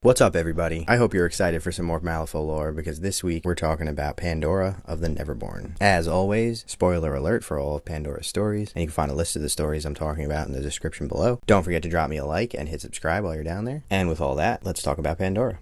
What's up, everybody? I hope you're excited for some more Malifaux lore, because this week we're talking about Pandora of the Neverborn. As always, spoiler alert for all of Pandora's stories, and you can find a list of the stories I'm talking about in the description below. Don't forget to drop me a like and hit subscribe while you're down there. And with all that, let's talk about Pandora.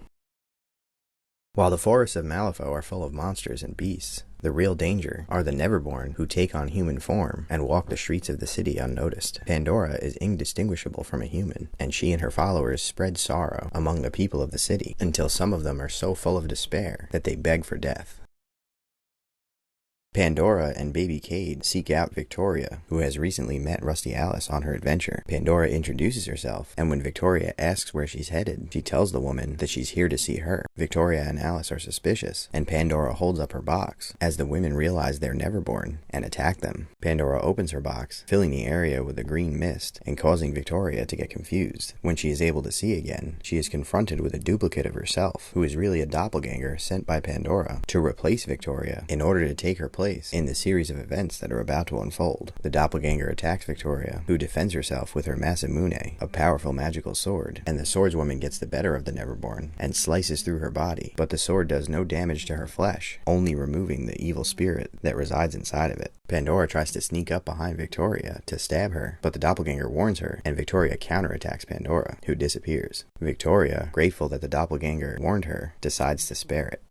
While the forests of Malifaux are full of monsters and beasts, the real danger are the Neverborn, who take on human form and walk the streets of the city unnoticed. Pandora is indistinguishable from a human, and she and her followers spread sorrow among the people of the city, until some of them are so full of despair that they beg for death. Pandora and baby Cade seek out Victoria, who has recently met Rusty Alice on her adventure. Pandora introduces herself, and when Victoria asks where she's headed, she tells the woman that she's here to see her. Victoria and Alice are suspicious, and Pandora holds up her box, as the women realize they're Neverborn and attack them. Pandora opens her box, filling the area with a green mist and causing Victoria to get confused. When she is able to see again, she is confronted with a duplicate of herself, who is really a doppelganger sent by Pandora to replace Victoria in order to take her place in the series of events that are about to unfold. The doppelganger attacks Victoria, who defends herself with her Masamune, a powerful magical sword, and the swordswoman gets the better of the Neverborn and slices through her body, but the sword does no damage to her flesh, only removing the evil spirit that resides inside of it. Pandora tries to sneak up behind Victoria to stab her, but the doppelganger warns her, and Victoria counterattacks Pandora, who disappears. Victoria, grateful that the doppelganger warned her, decides to spare it.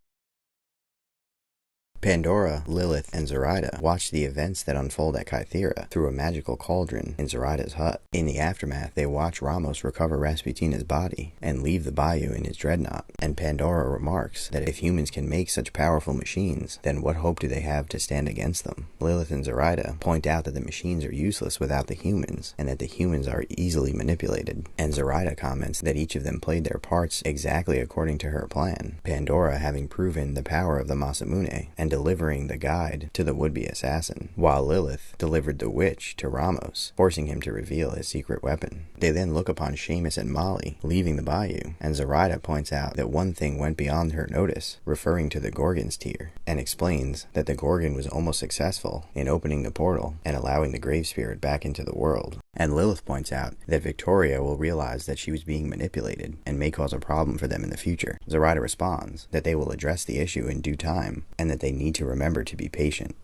Pandora, Lilith, and Zoraida watch the events that unfold at Kythera through a magical cauldron in Zoraida's hut. In the aftermath, they watch Ramos recover Rasputina's body and leave the bayou in his dreadnought, and Pandora remarks that if humans can make such powerful machines, then what hope do they have to stand against them? Lilith and Zoraida point out that the machines are useless without the humans, and that the humans are easily manipulated, and Zoraida comments that each of them played their parts exactly according to her plan, Pandora having proven the power of the Masamune and delivering the guide to the would-be assassin, while Lilith delivered the witch to Ramos, forcing him to reveal his secret weapon. They then look upon Seamus and Molly leaving the bayou, and Zoraida points out that one thing went beyond her notice, referring to the Gorgon's tear, and explains that the Gorgon was almost successful in opening the portal and allowing the grave spirit back into the world. And Lilith points out that Victoria will realize that she was being manipulated and may cause a problem for them in the future. Zoraida responds that they will address the issue in due time, and that they need to remember to be patient.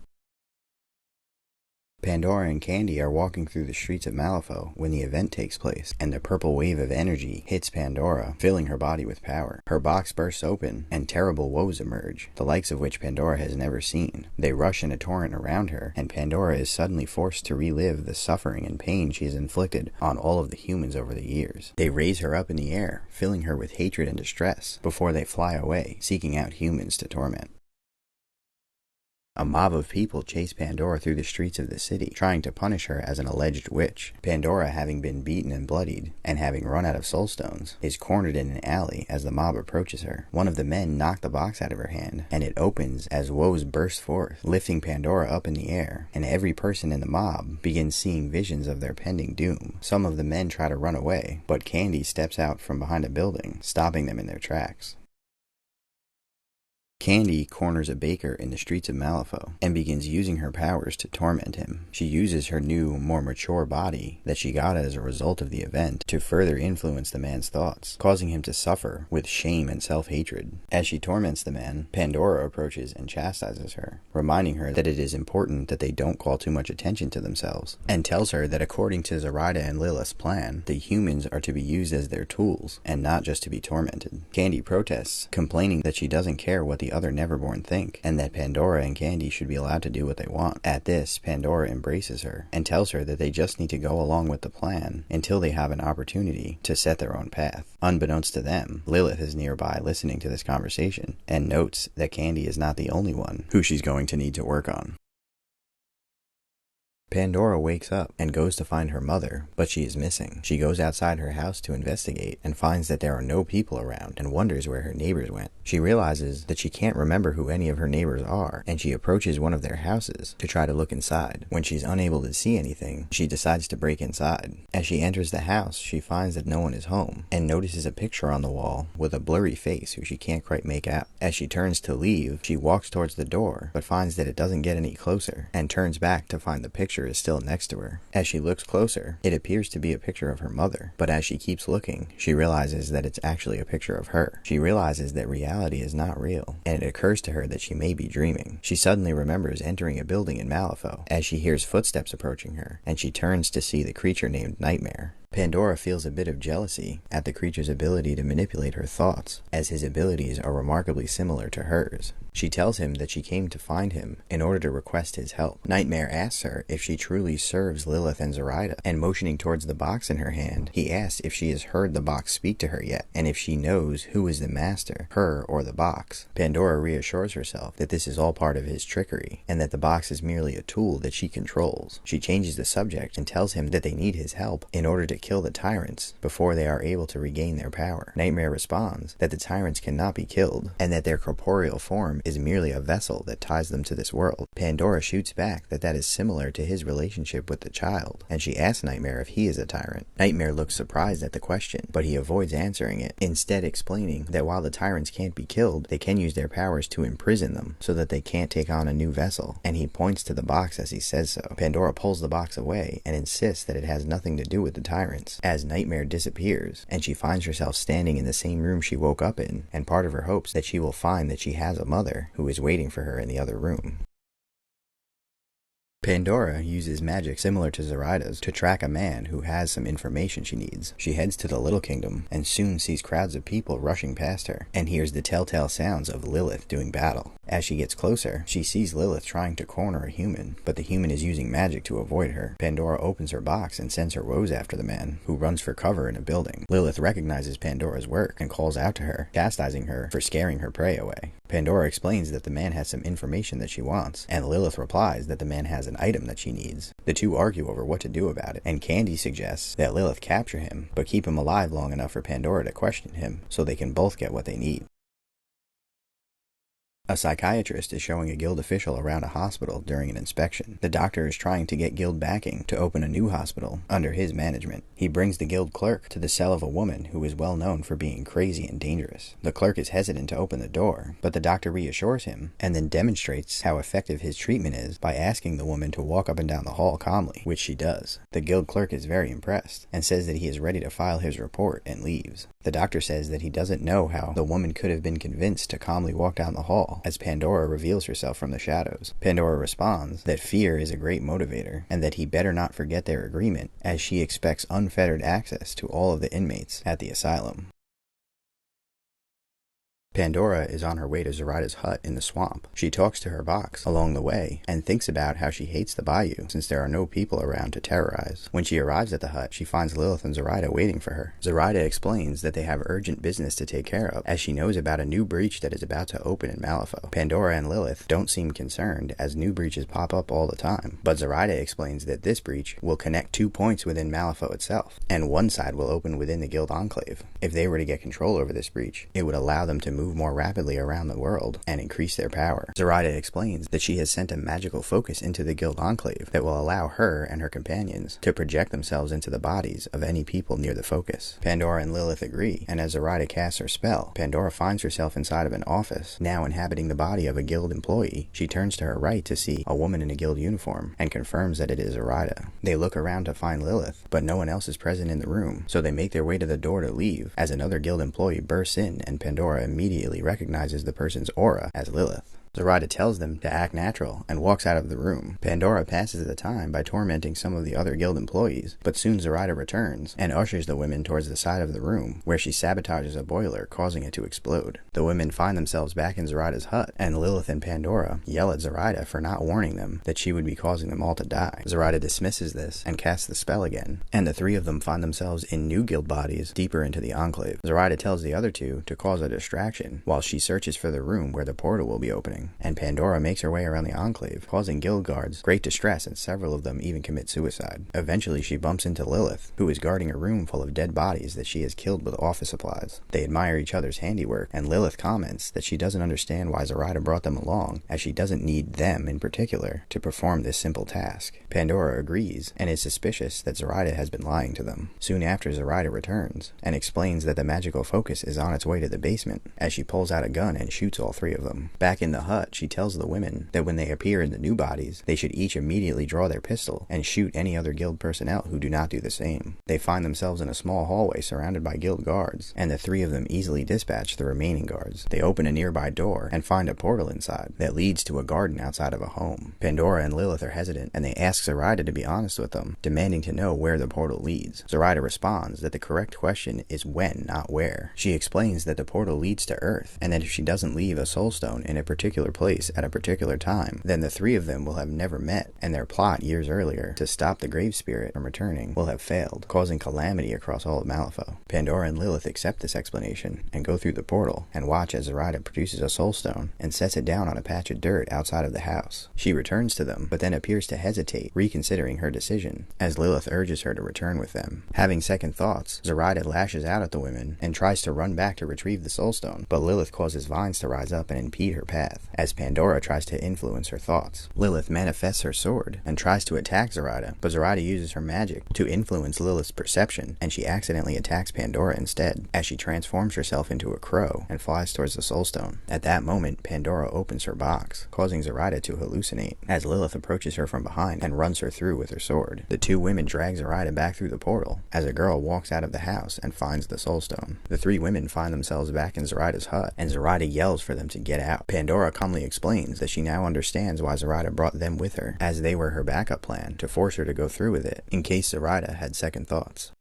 Pandora and Candy are walking through the streets of Malifaux when the event takes place, and the purple wave of energy hits Pandora, filling her body with power. Her box bursts open, and terrible woes emerge, the likes of which Pandora has never seen. They rush in a torrent around her, and Pandora is suddenly forced to relive the suffering and pain she has inflicted on all of the humans over the years. They raise her up in the air, filling her with hatred and distress, before they fly away, seeking out humans to torment. A mob of people chase Pandora through the streets of the city, trying to punish her as an alleged witch. Pandora, having been beaten and bloodied, and having run out of soulstones, is cornered in an alley as the mob approaches her. One of the men knocks the box out of her hand, and it opens as woes burst forth, lifting Pandora up in the air, and every person in the mob begins seeing visions of their pending doom. Some of the men try to run away, but Candy steps out from behind a building, stopping them in their tracks. Candy corners a baker in the streets of Malifaux and begins using her powers to torment him. She uses her new, more mature body that she got as a result of the event to further influence the man's thoughts, causing him to suffer with shame and self-hatred. As she torments the man, Pandora approaches and chastises her, reminding her that it is important that they don't call too much attention to themselves, and tells her that according to Zoraida and Lilith's plan, the humans are to be used as their tools and not just to be tormented. Candy protests, complaining that she doesn't care what the other Neverborn think, and that Pandora and Candy should be allowed to do what they want. At this, Pandora embraces her and tells her that they just need to go along with the plan until they have an opportunity to set their own path. Unbeknownst to them, Lilith is nearby listening to this conversation and notes that Candy is not the only one who she's going to need to work on. Pandora wakes up and goes to find her mother, but she is missing. She goes outside her house to investigate and finds that there are no people around and wonders where her neighbors went. She realizes that she can't remember who any of her neighbors are, and she approaches one of their houses to try to look inside. When she's unable to see anything, she decides to break inside. As she enters the house, she finds that no one is home and notices a picture on the wall with a blurry face who she can't quite make out. As she turns to leave, she walks towards the door but finds that it doesn't get any closer and turns back to find the picture picture is still next to her. As she looks closer, it appears to be a picture of her mother, but as she keeps looking, she realizes that it's actually a picture of her. She realizes that reality is not real, and it occurs to her that she may be dreaming. She suddenly remembers entering a building in Malifaux as she hears footsteps approaching her, and she turns to see the creature named Nightmare. Pandora feels a bit of jealousy at the creature's ability to manipulate her thoughts, as his abilities are remarkably similar to hers. She tells him that she came to find him in order to request his help. Nightmare asks her if she truly serves Lilith and Zoraida, and motioning towards the box in her hand, he asks if she has heard the box speak to her yet, and if she knows who is the master, her or the box. Pandora reassures herself that this is all part of his trickery, and that the box is merely a tool that she controls. She changes the subject and tells him that they need his help in order to kill the tyrants before they are able to regain their power. Nightmare responds that the tyrants cannot be killed, and that their corporeal form is merely a vessel that ties them to this world. Pandora shoots back that that is similar to his relationship with the child, and she asks Nightmare if he is a tyrant. Nightmare looks surprised at the question, but he avoids answering it, instead explaining that while the tyrants can't be killed, they can use their powers to imprison them so that they can't take on a new vessel, and he points to the box as he says so. Pandora pulls the box away and insists that it has nothing to do with the tyrants, as Nightmare disappears, and she finds herself standing in the same room she woke up in, and part of her hopes that she will find that she has a mother who is waiting for her in the other room. Pandora uses magic similar to Zoraida's to track a man who has some information she needs. She heads to the Little Kingdom and soon sees crowds of people rushing past her and hears the telltale sounds of Lilith doing battle. As she gets closer, she sees Lilith trying to corner a human, but the human is using magic to avoid her. Pandora opens her box and sends her woes after the man, who runs for cover in a building. Lilith recognizes Pandora's work and calls out to her, chastising her for scaring her prey away. Pandora explains that the man has some information that she wants, and Lilith replies that the man has an item that she needs. The two argue over what to do about it, and Candy suggests that Lilith capture him, but keep him alive long enough for Pandora to question him, so they can both get what they need. A psychiatrist is showing a guild official around a hospital during an inspection. The doctor is trying to get guild backing to open a new hospital under his management. He brings the guild clerk to the cell of a woman who is well known for being crazy and dangerous. The clerk is hesitant to open the door, but the doctor reassures him and then demonstrates how effective his treatment is by asking the woman to walk up and down the hall calmly, which she does. The guild clerk is very impressed and says that he is ready to file his report and leaves. The doctor says that he doesn't know how the woman could have been convinced to calmly walk down the hall, as Pandora reveals herself from the shadows. Pandora responds that fear is a great motivator, and that he better not forget their agreement, as she expects unfettered access to all of the inmates at the asylum. Pandora is on her way to Zoraida's hut in the swamp. She talks to her box along the way and thinks about how she hates the bayou since there are no people around to terrorize. When she arrives at the hut, she finds Lilith and Zoraida waiting for her. Zoraida explains that they have urgent business to take care of, as she knows about a new breach that is about to open in Malifaux. Pandora and Lilith don't seem concerned, as new breaches pop up all the time, but Zoraida explains that this breach will connect 2 points within Malifaux itself, and one side will open within the Guild Enclave. If they were to get control over this breach, it would allow them to move more rapidly around the world and increase their power. Zoraida explains that she has sent a magical focus into the Guild Enclave that will allow her and her companions to project themselves into the bodies of any people near the focus. Pandora and Lilith agree, and as Zoraida casts her spell, Pandora finds herself inside of an office, now inhabiting the body of a guild employee. She turns to her right to see a woman in a guild uniform and confirms that it is Zoraida. They look around to find Lilith, but no one else is present in the room, so they make their way to the door to leave as another guild employee bursts in, and Pandora immediately recognizes the person's aura as Lilith. Zoraida tells them to act natural and walks out of the room. Pandora passes the time by tormenting some of the other guild employees, but soon Zoraida returns and ushers the women towards the side of the room, where she sabotages a boiler, causing it to explode. The women find themselves back in Zoraida's hut, and Lilith and Pandora yell at Zoraida for not warning them that she would be causing them all to die. Zoraida dismisses this and casts the spell again, and the three of them find themselves in new guild bodies deeper into the Enclave. Zoraida tells the other two to cause a distraction while she searches for the room where the portal will be opening, and Pandora makes her way around the Enclave, causing guild guards great distress, and several of them even commit suicide. Eventually she bumps into Lilith, who is guarding a room full of dead bodies that she has killed with office supplies. They admire each other's handiwork, and Lilith comments that she doesn't understand why Zoraida brought them along, as she doesn't need them in particular to perform this simple task. Pandora agrees, and is suspicious that Zoraida has been lying to them. Soon after, Zoraida returns, and explains that the magical focus is on its way to the basement, as she pulls out a gun and shoots all three of them. Back in the hut, hut, she tells the women that when they appear in the new bodies, they should each immediately draw their pistol and shoot any other guild personnel who do not do the same. They find themselves in a small hallway surrounded by guild guards, and the three of them easily dispatch the remaining guards. They open a nearby door and find a portal inside that leads to a garden outside of a home. Pandora and Lilith are hesitant, and they ask Zoraida to be honest with them, demanding to know where the portal leads. Zoraida responds that the correct question is when, not where. She explains that the portal leads to Earth, and that if she doesn't leave a soulstone in a particular place at a particular time, then the three of them will have never met, and their plot years earlier to stop the grave spirit from returning will have failed, causing calamity across all of Malifaux. Pandora and Lilith accept this explanation and go through the portal and watch as Zoraida produces a soulstone and sets it down on a patch of dirt outside of the house. She returns to them, but then appears to hesitate, reconsidering her decision, as Lilith urges her to return with them. Having second thoughts, Zoraida lashes out at the women and tries to run back to retrieve the soulstone, but Lilith causes vines to rise up and impede her path, as Pandora tries to influence her thoughts. Lilith manifests her sword and tries to attack Zoraida, but Zoraida uses her magic to influence Lilith's perception, and she accidentally attacks Pandora instead, as she transforms herself into a crow and flies towards the soulstone. At that moment, Pandora opens her box, causing Zoraida to hallucinate, as Lilith approaches her from behind and runs her through with her sword. The two women drag Zoraida back through the portal, as a girl walks out of the house and finds the soulstone. The three women find themselves back in Zoraida's hut, and Zoraida yells for them to get out. Pandora calmly explains that she now understands why Zoraida brought them with her, as they were her backup plan to force her to go through with it, in case Zoraida had second thoughts.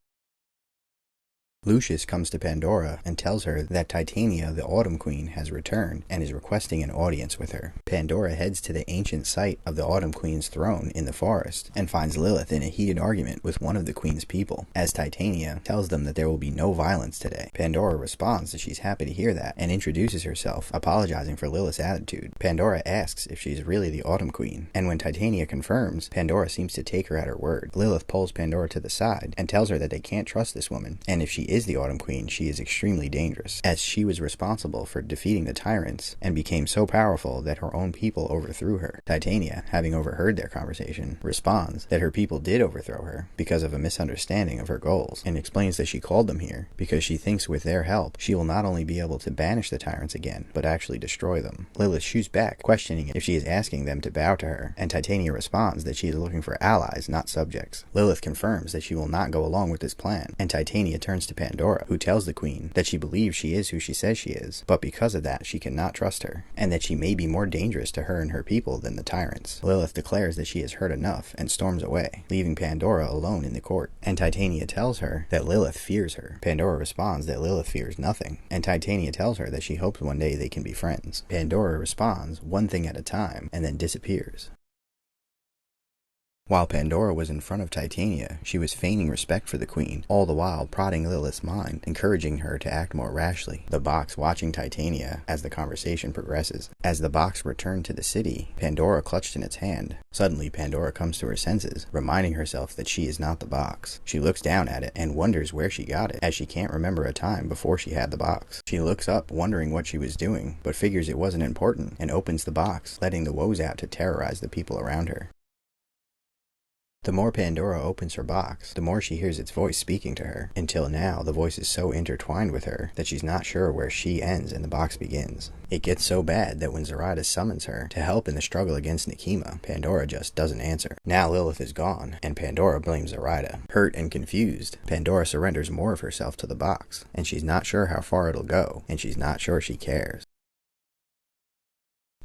Lucius comes to Pandora and tells her that Titania, the Autumn Queen, has returned and is requesting an audience with her. Pandora heads to the ancient site of the Autumn Queen's throne in the forest and finds Lilith in a heated argument with one of the Queen's people, as Titania tells them that there will be no violence today. Pandora responds that she's happy to hear that and introduces herself, apologizing for Lilith's attitude. Pandora asks if she's really the Autumn Queen, and when Titania confirms, Pandora seems to take her at her word. Lilith pulls Pandora to the side and tells her that they can't trust this woman, and if she is the Autumn Queen, she is extremely dangerous, as she was responsible for defeating the tyrants and became so powerful that her own people overthrew her. Titania, having overheard their conversation, responds that her people did overthrow her because of a misunderstanding of her goals, and explains that she called them here because she thinks with their help she will not only be able to banish the tyrants again, but actually destroy them. Lilith shoots back, questioning if she is asking them to bow to her, and Titania responds that she is looking for allies, not subjects. Lilith confirms that she will not go along with this plan, and Titania turns to Pandora, who tells the Queen that she believes she is who she says she is, but because of that she cannot trust her, and that she may be more dangerous to her and her people than the tyrants. Lilith declares that she has heard enough and storms away, leaving Pandora alone in the court, and Titania tells her that Lilith fears her. Pandora responds that Lilith fears nothing, and Titania tells her that she hopes one day they can be friends. Pandora responds one thing at a time and then disappears. While Pandora was in front of Titania, she was feigning respect for the Queen, all the while prodding Lilith's mind, encouraging her to act more rashly. The box watching Titania as the conversation progresses. As the box returned to the city, Pandora clutched in its hand. Suddenly, Pandora comes to her senses, reminding herself that she is not the box. She looks down at it and wonders where she got it, as she can't remember a time before she had the box. She looks up, wondering what she was doing, but figures it wasn't important, and opens the box, letting the woes out to terrorize the people around her. The more Pandora opens her box, the more she hears its voice speaking to her, until now the voice is so intertwined with her that she's not sure where she ends and the box begins. It gets so bad that when Zoraida summons her to help in the struggle against Nekima, Pandora just doesn't answer. Now Lilith is gone, and Pandora blames Zoraida. Hurt and confused, Pandora surrenders more of herself to the box, and she's not sure how far it'll go, and she's not sure she cares.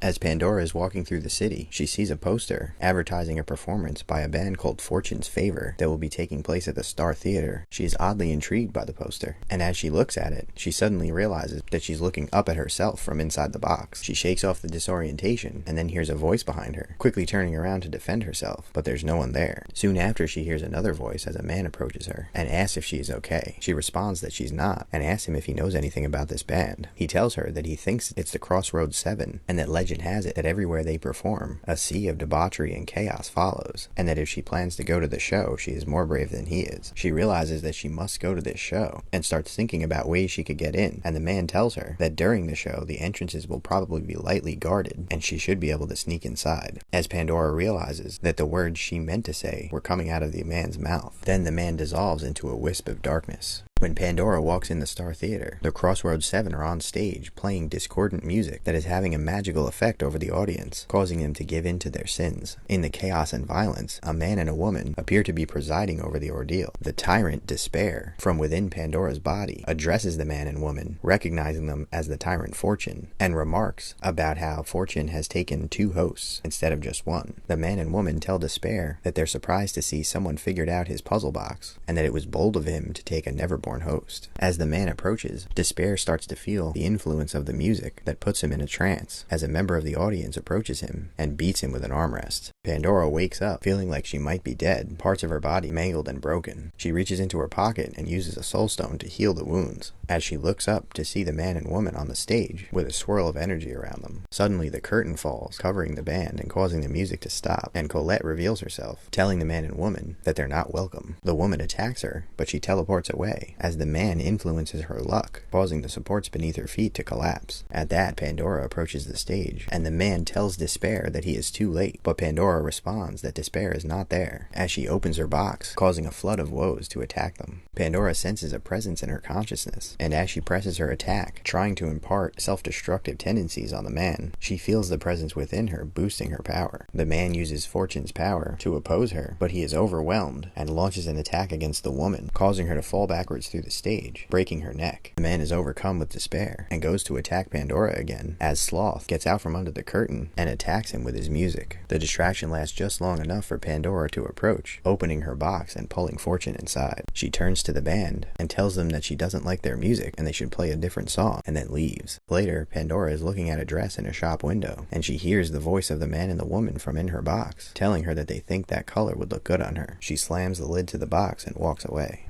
As Pandora is walking through the city, she sees a poster advertising a performance by a band called Fortune's Favor that will be taking place at the Star Theater. She is oddly intrigued by the poster, and as she looks at it, she suddenly realizes that she's looking up at herself from inside the box. She shakes off the disorientation and then hears a voice behind her, quickly turning around to defend herself, but there's no one there. Soon after, she hears another voice as a man approaches her and asks if she is okay. She responds that she's not, and asks him if he knows anything about this band. He tells her that he thinks it's the Crossroads 7, and that legend has it that everywhere they perform, a sea of debauchery and chaos follows, and that if she plans to go to the show, she is more brave than he is. She realizes that she must go to this show, and starts thinking about ways she could get in, and the man tells her that during the show, the entrances will probably be lightly guarded, and she should be able to sneak inside. As Pandora realizes that the words she meant to say were coming out of the man's mouth, then the man dissolves into a wisp of darkness. When Pandora walks in the Star Theater, the Crossroads 7 are on stage playing discordant music that is having a magical effect over the audience, causing them to give in to their sins. In the chaos and violence, a man and a woman appear to be presiding over the ordeal. The tyrant, Despair, from within Pandora's body, addresses the man and woman, recognizing them as the tyrant Fortune, and remarks about how Fortune has taken 2 hosts instead of just 1. The man and woman tell Despair that they're surprised to see someone figured out his puzzle box, and that it was bold of him to take a Neverborn host. As the man approaches, Despair starts to feel the influence of the music that puts him in a trance as a member of the audience approaches him and beats him with an armrest. Pandora wakes up feeling like she might be dead, parts of her body mangled and broken. She reaches into her pocket and uses a soul stone to heal the wounds. As she looks up to see the man and woman on the stage with a swirl of energy around them, suddenly the curtain falls, covering the band and causing the music to stop, and Colette reveals herself, telling the man and woman that they're not welcome. The woman attacks her, but she teleports away, as the man influences her luck, causing the supports beneath her feet to collapse. At that, Pandora approaches the stage, and the man tells Despair that he is too late, but Pandora responds that Despair is not there, as she opens her box, causing a flood of woes to attack them. Pandora senses a presence in her consciousness, and as she presses her attack, trying to impart self-destructive tendencies on the man, she feels the presence within her boosting her power. The man uses Fortune's power to oppose her, but he is overwhelmed and launches an attack against the woman, causing her to fall backwards through the stage, breaking her neck. The man is overcome with despair and goes to attack Pandora again, as Sloth gets out from under the curtain and attacks him with his music. The distraction lasts just long enough for Pandora to approach, opening her box and pulling Fortune inside. She turns to the band and tells them that she doesn't like their music and they should play a different song, and then leaves. Later, Pandora is looking at a dress in a shop window, and she hears the voice of the man and the woman from in her box, telling her that they think that color would look good on her. She slams the lid to the box and walks away.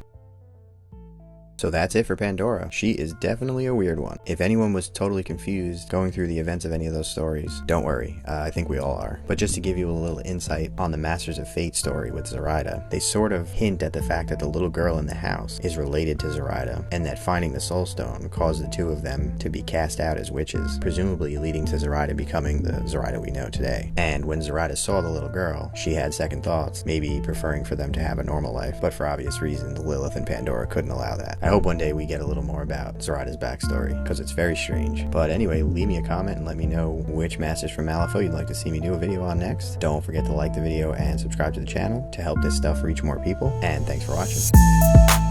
So that's it for Pandora. She is definitely a weird one. If anyone was totally confused going through the events of any of those stories, don't worry, I think we all are. But just to give you a little insight on the Masters of Fate story with Zoraida, they sort of hint at the fact that the little girl in the house is related to Zoraida, and that finding the Soul Stone caused the 2 of them to be cast out as witches, presumably leading to Zoraida becoming the Zoraida we know today. And when Zoraida saw the little girl, she had second thoughts, maybe preferring for them to have a normal life, but for obvious reasons, Lilith and Pandora couldn't allow that. I hope one day we get a little more about Zoraida's backstory, because it's very strange. But anyway, leave me a comment and let me know which Masters from Malifaux you'd like to see me do a video on next. Don't forget to like the video and subscribe to the channel to help this stuff reach more people, and thanks for watching.